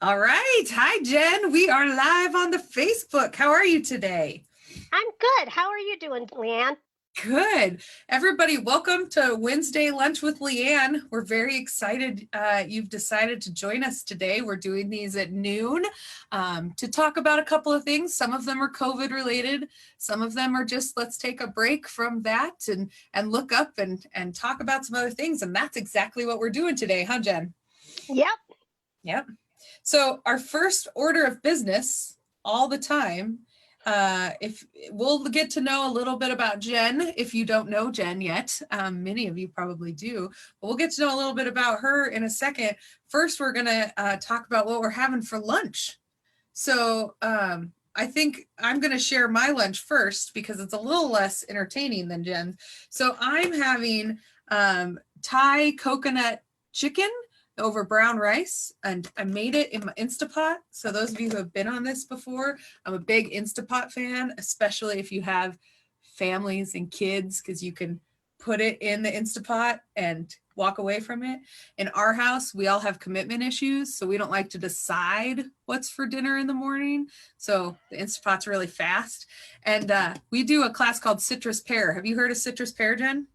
All right. Hi, Jen. We are live on the Facebook. How are you today? I'm good. How are you doing, LeAnn? Good. Everybody, welcome to Wednesday Lunch with LeAnn. We're very excited you've decided to join us today. We're doing these at noon to talk about a couple of things. Some of them are COVID related. Some of them are just let's take a break from that and look up and talk about some other things. And that's exactly what we're doing today, huh, Jen? Yep. Yep. So our first order of business all the time, if we'll get to know a little bit about Jen, if you don't know Jen yet, many of you probably do, but we'll get to know a little bit about her in a second. First, we're going to talk about what we're having for lunch. So I think I'm going to share my lunch first because it's a little less entertaining than Jen's. So I'm having Thai coconut chicken over brown rice, and I made it in my Instapot. So those of you who have been on this before, I'm a big Instapot fan, especially if you have families and kids, because you can put it in the Instapot and walk away from it. In our house, we all have commitment issues, so we don't like to decide what's for dinner in the morning. So the Instapot's really fast. And we do a class called Citrus Pear. Have you heard of Citrus Pear, Jen?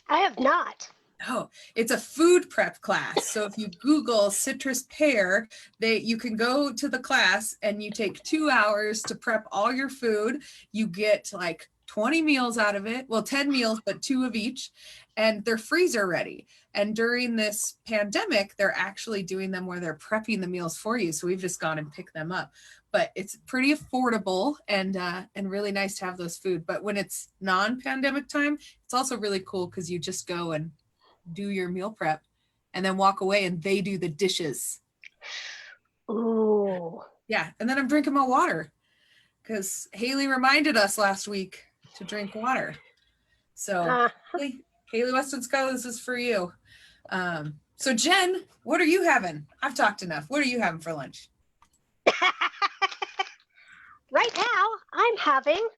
I have not. Oh, it's a food prep class. So if you Google Citrus Pear, you can go to the class and you take 2 hours to prep all your food. You get like 20 meals out of it. Well, 10 meals, but 2 of each. And they're freezer ready. And during this pandemic, they're actually doing them where they're prepping the meals for you. So we've just gone and picked them up. But it's pretty affordable and really nice to have those food. But when it's non-pandemic time, it's also really cool because you just go and do your meal prep and then walk away and they do the dishes. Ooh. Yeah. And then I'm drinking my water because Haley reminded us last week to drink water. So Haley Weston Scholar, this is for you. So Jen, what are you having? I've talked enough. What are you having for lunch? Right now, I'm having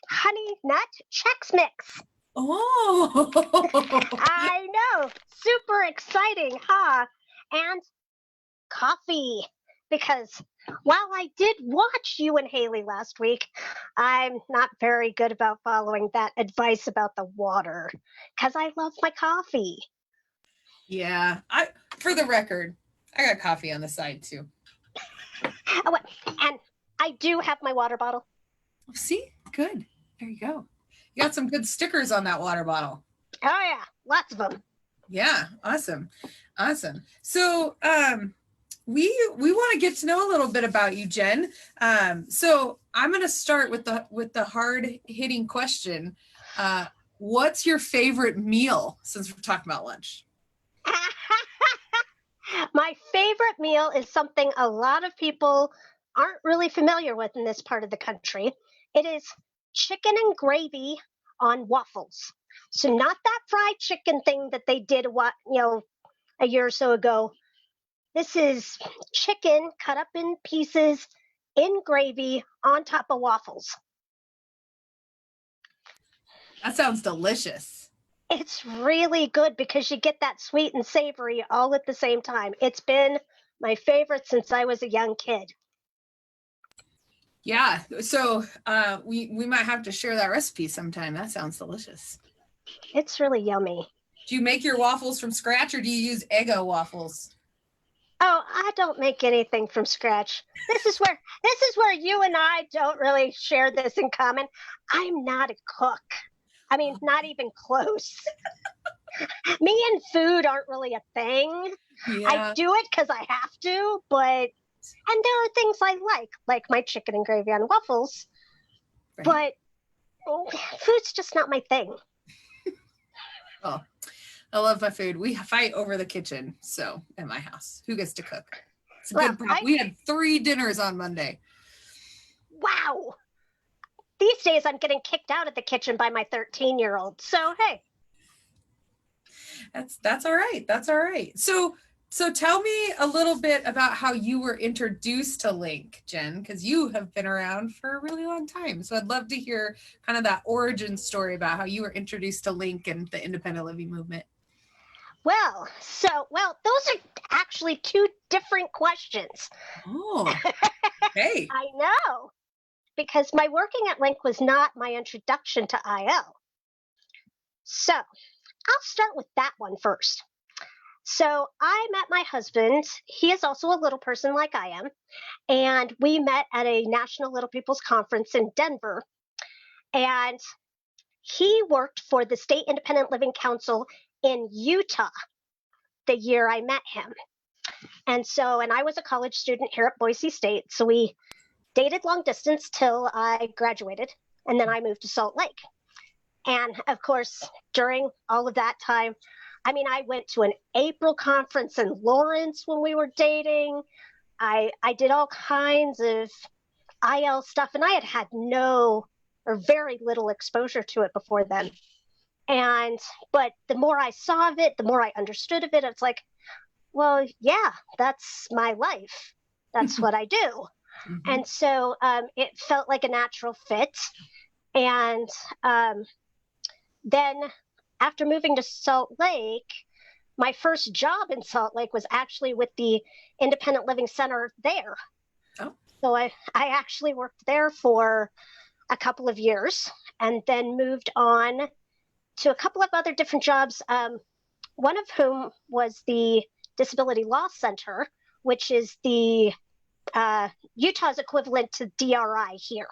Honey Nut Chex Mix. Oh, I know. Super exciting, huh? And coffee. Because while I did watch you and Haley last week, I'm not very good about following that advice about the water because I love my coffee. Yeah. For the record, I got coffee on the side too. Oh, and I do have my water bottle. See? Good. There you go. You got some good stickers on that water bottle. Oh yeah, lots of them. Yeah, awesome. So we want to get to know a little bit about you, Jen. So I'm going to start with the hard hitting question. What's your favorite meal since we're talking about lunch? My favorite meal is something a lot of people aren't really familiar with in this part of the country. It is chicken and gravy on waffles. So not that fried chicken thing that they did a year or so ago. This is chicken cut up in pieces in gravy on top of waffles. That sounds delicious. It's really good because you get that sweet and savory all at the same time. It's been my favorite since I was a young kid. Yeah, so we might have to share that recipe sometime. That sounds delicious. It's really yummy. Do you make your waffles from scratch or do you use Eggo waffles? Oh, I don't make anything from scratch. This is where you and I don't really share this in common. I'm not a cook. I mean, not even close. Me and food aren't really a thing. Yeah. I do it because I have to, and there are things I like my chicken and gravy on waffles, right. But food's just not my thing. Oh, I love my food. We fight over the kitchen, so at my house, who gets to cook? It's a good problem. We had 3 dinners on Monday. Wow. These days, I'm getting kicked out of the kitchen by my 13-year-old. So hey, that's all right. That's all right. So tell me a little bit about how you were introduced to LINC, Jen, because you have been around for a really long time. So I'd love to hear kind of that origin story about how you were introduced to LINC and the independent living movement. Well, those are actually two different questions. Oh, hey. I know, because my working at LINC was not my introduction to IL. So I'll start with that one first. So I met my husband. He is also a little person like I am. And we met at a National Little People's Conference in Denver. And he worked for the State Independent Living Council in Utah the year I met him. And I was a college student here at Boise State. So we dated long distance till I graduated. And then I moved to Salt Lake. And of course, during all of that time, I went to an April conference in Lawrence when we were dating. I did all kinds of IL stuff, and I had had no or very little exposure to it before then. But the more I saw of it, the more I understood of it. It's like, well, yeah, that's my life. That's what I do. Mm-hmm. And so it felt like a natural fit. And then after moving to Salt Lake, my first job in Salt Lake was actually with the Independent Living Center there. Oh. So I actually worked there for a couple of years and then moved on to a couple of other different jobs, one of whom was the Disability Law Center, which is the Utah's equivalent to DRI here,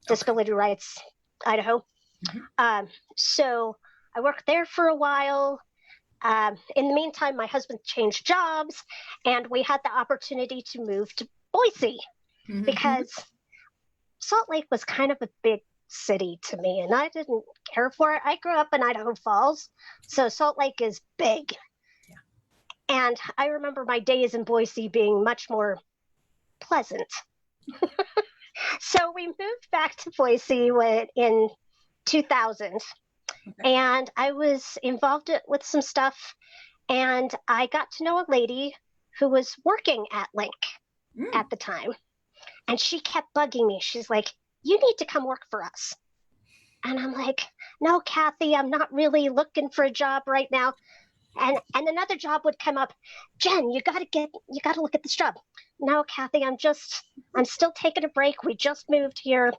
Disability Rights Idaho. Mm-hmm. So I worked there for a while. In the meantime, my husband changed jobs, and we had the opportunity to move to Boise mm-hmm. because Salt Lake was kind of a big city to me, and I didn't care for it. I grew up in Idaho Falls, so Salt Lake is big. Yeah. And I remember my days in Boise being much more pleasant. So we moved back to Boise in 2000. Okay. And I was involved with some stuff, and I got to know a lady who was working at LINC at the time. And she kept bugging me. She's like, you need to come work for us. And I'm like, no, Kathy, I'm not really looking for a job right now. And another job would come up. Jen, you gotta look at this job. No, Kathy, I'm still taking a break. We just moved here.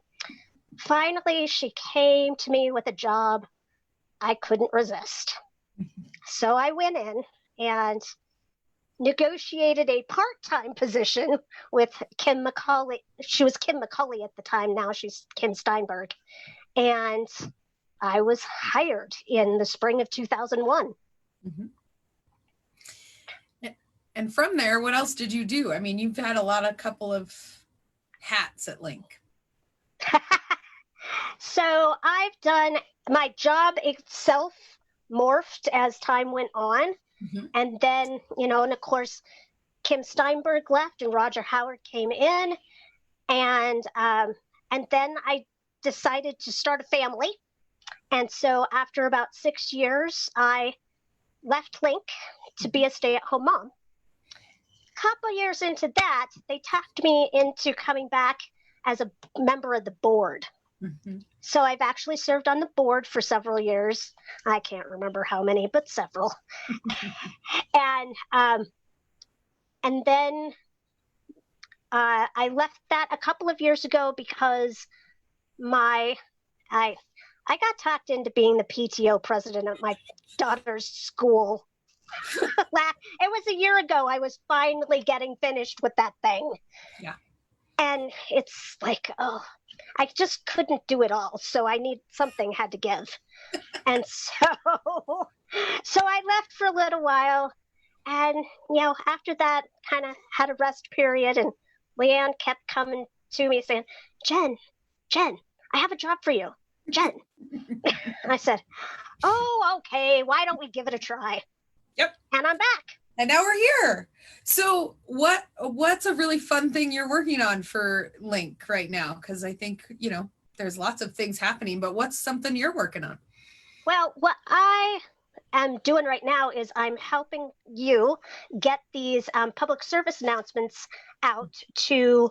Finally, she came to me with a job I couldn't resist. So I went in and negotiated a part-time position with Kim McCauley. She was Kim McCauley at the time. Now she's Kim Steinberg. And I was hired in the spring of 2001. Mm-hmm. And from there, what else did you do? You've had a couple of hats at LINC. So I've done, my job itself morphed as time went on. Mm-hmm. And then, and of course, Kim Steinberg left and Roger Howard came in. And then I decided to start a family. And so after about 6 years, I left LINC to be a stay-at-home mom. A couple years into that, they talked me into coming back as a member of the board. Mm-hmm. So I've actually served on the board for several years. I can't remember how many, but several. And then I left that a couple of years ago because I got talked into being the PTO president at my daughter's school. It was a year ago. I was finally getting finished with that thing. Yeah. And it's like, I just couldn't do it all. So something had to give. And so I left for a little while. And, after that, kind of had a rest period. And LeAnn kept coming to me saying, Jen, I have a job for you. Jen. I said, oh, okay. Why don't we give it a try? Yep. And I'm back. And now we're here. So what's a really fun thing you're working on for LINC right now? Because I think, there's lots of things happening, but what's something you're working on? Well, what I am doing right now is I'm helping you get these public service announcements out to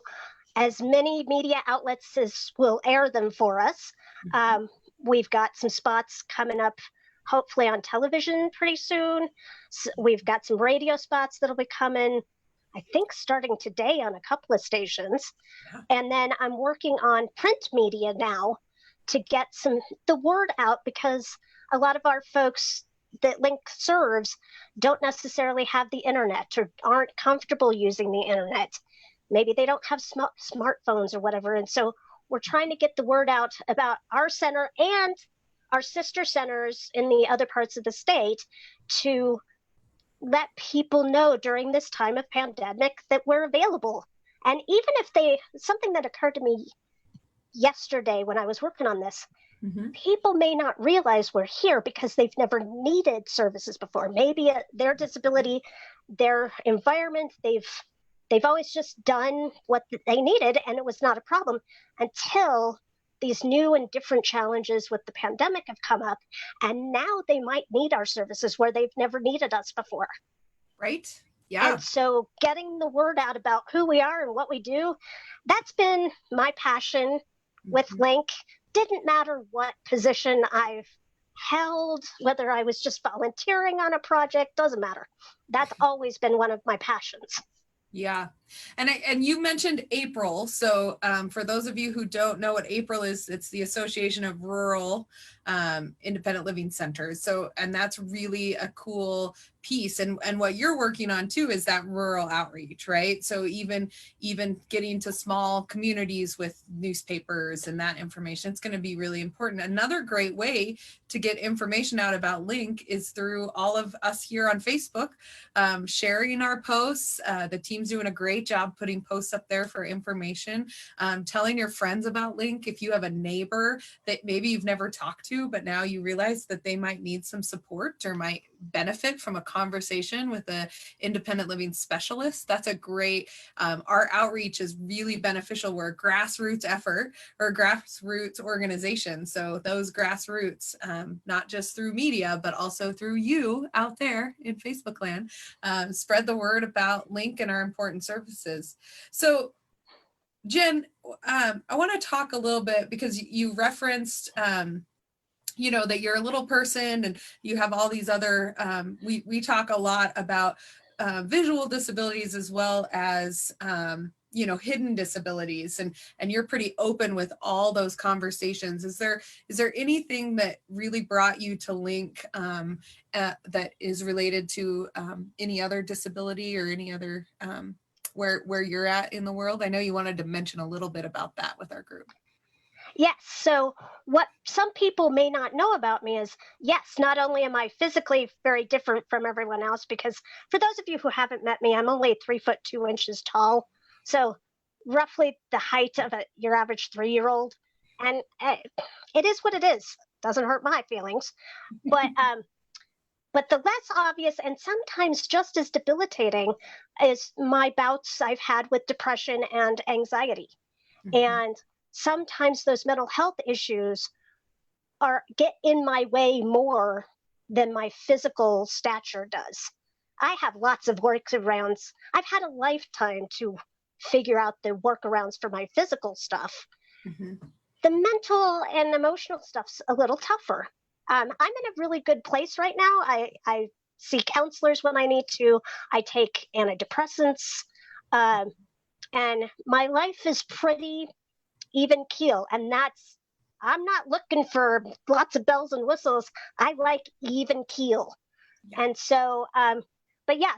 as many media outlets as will air them for us. Mm-hmm. We've got some spots coming up hopefully on television pretty soon. So we've got some radio spots that'll be coming, I think, starting today on a couple of stations. Yeah. And then I'm working on print media now to get the word out, because a lot of our folks that LINC serves don't necessarily have the internet or aren't comfortable using the internet. Maybe they don't have smartphones or whatever. And so we're trying to get the word out about our center and our sister centers in the other parts of the state to let people know during this time of pandemic that we're available. And even if something that occurred to me yesterday when I was working on this, people may not realize we're here because they've never needed services before. Maybe their disability, their environment, they've always just done what they needed and it was not a problem until these new and different challenges with the pandemic have come up, and now they might need our services where they've never needed us before. Right. Yeah. And so getting the word out about who we are and what we do, that's been my passion with LINC. Didn't matter what position I've held, whether I was just volunteering on a project, doesn't matter. That's always been one of my passions. Yeah. And you mentioned April. So for those of you who don't know what April is, it's the Association of Rural Independent Living Centers. So, and that's really a cool piece. And what you're working on too is that rural outreach, right? So even getting to small communities with newspapers and that information, it's going to be really important. Another great way to get information out about LINC is through all of us here on Facebook, sharing our posts. The team's doing a great job putting posts up there for information, telling your friends about LINC. If you have a neighbor that maybe you've never talked to, but now you realize that they might need some support or might benefit from a conversation with an independent living specialist, that's a great, our outreach is really beneficial. We're a grassroots effort or a grassroots organization. So those grassroots, not just through media, but also through you out there in Facebook land, spread the word about LINC and our important services. So Jen, I want to talk a little bit because you referenced, that you're a little person and you have all these other, we talk a lot about visual disabilities as well as, hidden disabilities, and you're pretty open with all those conversations. Is there anything that really brought you to LINC that is related to any other disability or any other where you're at in the world? I know you wanted to mention a little bit about that with our group. Yes. So what some people may not know about me is, yes, not only am I physically very different from everyone else, because for those of you who haven't met me, I'm only 3'2" tall. So roughly the height of your average 3-year-old. And it is what it is. Doesn't hurt my feelings. But the less obvious and sometimes just as debilitating is my bouts I've had with depression and anxiety. And sometimes those mental health issues get in my way more than my physical stature does. I have lots of workarounds. I've had a lifetime to figure out the workarounds for my physical stuff. The mental and emotional stuff's a little tougher. I'm in a really good place right now. I see counselors when I need to. I take antidepressants. And my life is pretty even keel. And I'm not looking for lots of bells and whistles. I like even keel. Yeah. And so, but yeah,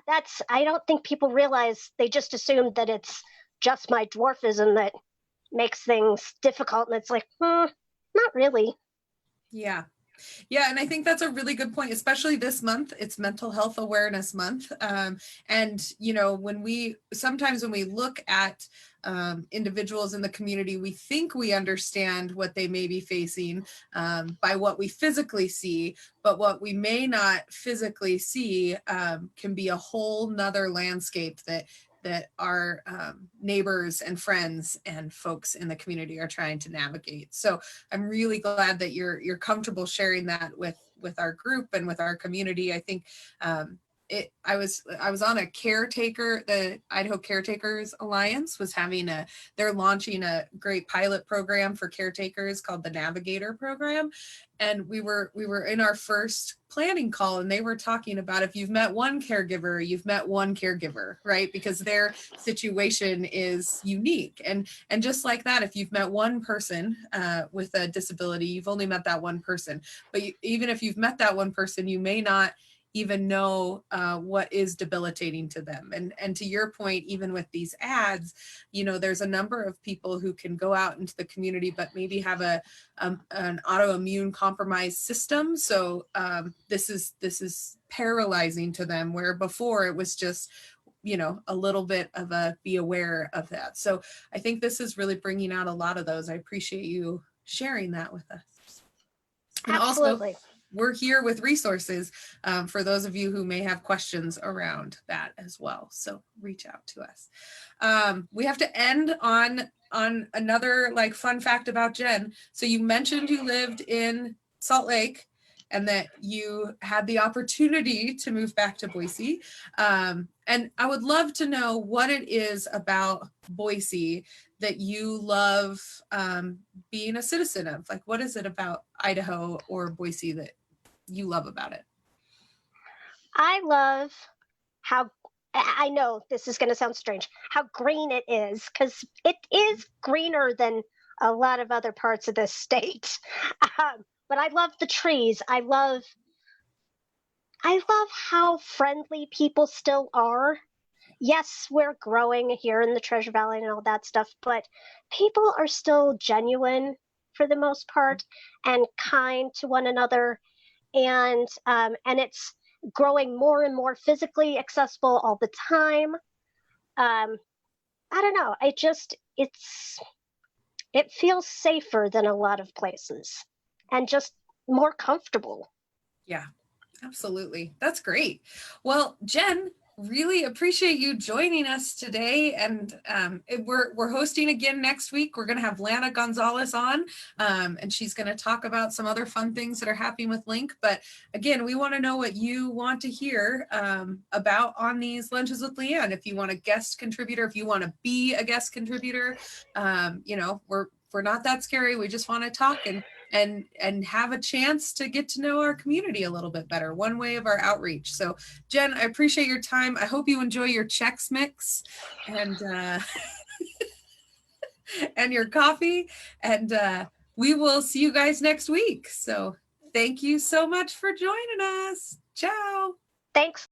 I don't think people realize, they just assume that it's just my dwarfism that makes things difficult. And it's like, not really. Yeah. Yeah, and I think that's a really good point, especially this month. It's Mental Health Awareness Month. And, when we look at individuals in the community, we think we understand what they may be facing by what we physically see, but what we may not physically see can be a whole nother landscape that our neighbors and friends and folks in the community are trying to navigate. So I'm really glad that you're comfortable sharing that with our group and with our community. I think I was on a caretaker, the Idaho Caretakers Alliance was they're launching a great pilot program for caretakers called the Navigator program. And we were in our first planning call, and they were talking about, if you've met one caregiver, you've met one caregiver, right? Because their situation is unique. And just like that, if you've met one person with a disability, you've only met that one person. But even if you've met that one person, you may not even know what is debilitating to them. And to your point, even with these ads, there's a number of people who can go out into the community, but maybe have an autoimmune compromised system. So this is paralyzing to them, where before it was just, a little bit of a be aware of that. So I think this is really bringing out a lot of those. I appreciate you sharing that with us. And Absolutely. also, we're here with resources for those of you who may have questions around that as well. So reach out to us. We have to end on another fun fact about Jen. So you mentioned you lived in Salt Lake and that you had the opportunity to move back to Boise. And I would love to know what it is about Boise that you love being a citizen of. What is it about Idaho or Boise that you love about it? I love how, I know this is going to sound strange, how green it is, because it is greener than a lot of other parts of the state. But I love the trees. I love how friendly people still are. Yes, we're growing here in the Treasure Valley and all that stuff, but people are still genuine for the most part and kind to one another. And it's growing more and more physically accessible all the time. I don't know. It feels safer than a lot of places and just more comfortable. Yeah, absolutely. That's great. Well, Jen, really appreciate you joining us today. And we're hosting again next week. We're going to have Lana Gonzalez on, and she's going to talk about some other fun things that are happening with LINC. But again, we want to know what you want to hear about on these Lunches with LeAnn. If you want a guest contributor, if you want to be a guest contributor, we're not that scary. We just want to talk and have a chance to get to know our community a little bit better, one way of our outreach. So Jen, I appreciate your time. I hope you enjoy your Chex Mix and and your coffee, and we will see you guys next week. So thank you so much for joining us. Ciao. Thanks.